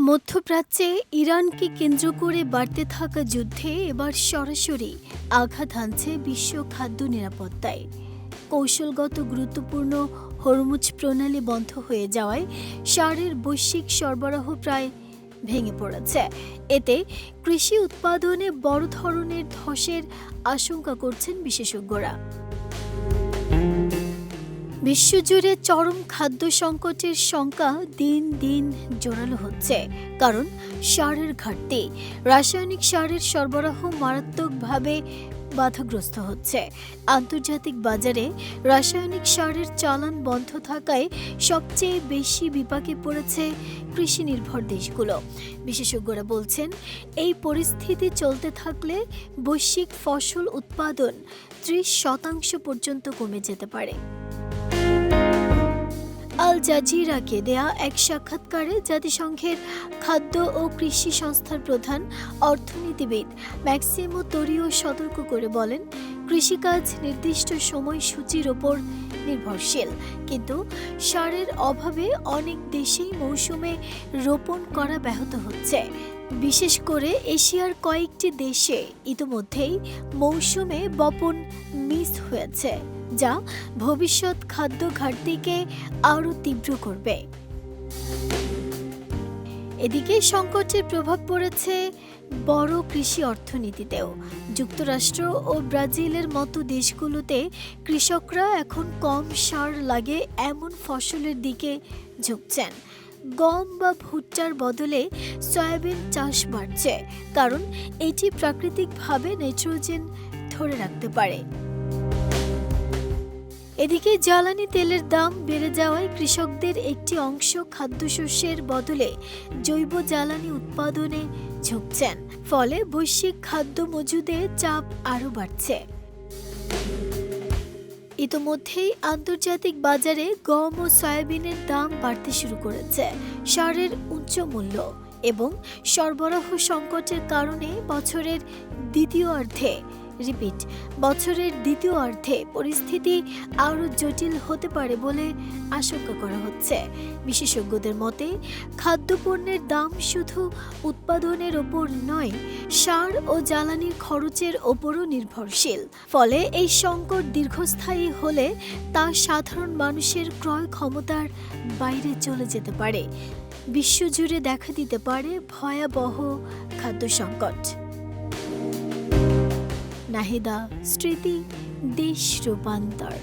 মধ্যপ্রাচ্যে ইরানকে কেন্দ্র করে বাড়তে থাকা যুদ্ধে এবার সরাসরি আঘাত হানছে বিশ্ব খাদ্য নিরাপত্তায়। কৌশলগত গুরুত্বপূর্ণ হরমুজ প্রণালী বন্ধ হয়ে যাওয়ায় সারের বৈশ্বিক সরবরাহ প্রায় ভেঙে পড়েছে। এতে কৃষি উৎপাদনে বড় ধরনের ধসের আশঙ্কা করছেন বিশেষজ্ঞরা। বিশ্বজুড়ে চরম খাদ্য সংকটের শঙ্কা দিন দিন জোরালো হচ্ছে, কারণ সারের ঘাটতি, রাসায়নিক সারের সরবরাহ মারাত্মকভাবে বাধাগ্রস্ত হচ্ছে। আন্তর্জাতিক বাজারে রাসায়নিক সারের চালান বন্ধ থাকায় সবচেয়ে বেশি বিপাকে পড়েছে কৃষি নির্ভর দেশগুলো। বিশেষজ্ঞরা বলছেন, এই পরিস্থিতি চলতে থাকলে বৈশ্বিক ফসল উৎপাদন 30% পর্যন্ত কমে যেতে পারে। আল জাজিরাকে দেয়া এক সাক্ষাৎকারে জাতিসংঘের খাদ্য ও কৃষি সংস্থার প্রধান অর্থনীতিবিদ ম্যাক্সিমো তোরিও সতর্ক করে বলেন, কৃষিকাজ নির্দিষ্ট সময়সূচির ওপর নির্ভরশীল, কিন্তু সারের অভাবে অনেক দেশেই মৌসুমে রোপণ করা ব্যাহত হচ্ছে। বিশেষ করে এশিয়ার কয়েকটি দেশে ইতোমধ্যেই মৌসুমে বপন মিস হয়েছে, যা ভবিষ্যৎ খাদ্য ঘাটতিকে আরও তীব্র করবে। এদিকে সংকটের প্রভাব পড়েছে বড় কৃষি অর্থনীতিতেও। যুক্তরাষ্ট্র ও ব্রাজিলের মতো দেশগুলোতে কৃষকরা এখন কম সার লাগে এমন ফসলের দিকে ঝুঁকছেন। গম বা ভুট্টার বদলে সয়াবিন চাষ বাড়ছে, কারণ এটি প্রাকৃতিকভাবে নাইট্রোজেন ধরে রাখতে পারে। এদিকে জ্বালানি তেলের দাম বেড়ে যাওয়ায় কৃষকদের একটি অংশ খাদ্যশস্যের বদলে জৈব জ্বালানি উৎপাদনে ঝুঁকছেন, ফলে বৈশ্বিক খাদ্য মজুদে চাপ আরও বাড়ছে। ইতোমধ্যেই আন্তর্জাতিক বাজারে গম ও সয়াবিনের দাম বাড়তে শুরু করেছে। সারের উচ্চ মূল্য এবং সরবরাহ সংকটের কারণে বছরের দ্বিতীয় অর্ধে পরিস্থিতি আরও জটিল হতে পারে বলে আশঙ্কা করা হচ্ছে। বিশেষজ্ঞদের মতে, খাদ্যপণ্যের দাম শুধু উৎপাদনের ওপর নয়, সার ও জ্বালানির খরচের ওপরও নির্ভরশীল। ফলে এই সংকট দীর্ঘস্থায়ী হলে তা সাধারণ মানুষের ক্রয় ক্ষমতার বাইরে চলে যেতে পারে। বিশ্বজুড়ে দেখা দিতে পারে ভয়াবহ খাদ্য সংকট। নাহিদা স্মৃতি, দেশ রূপান্তর।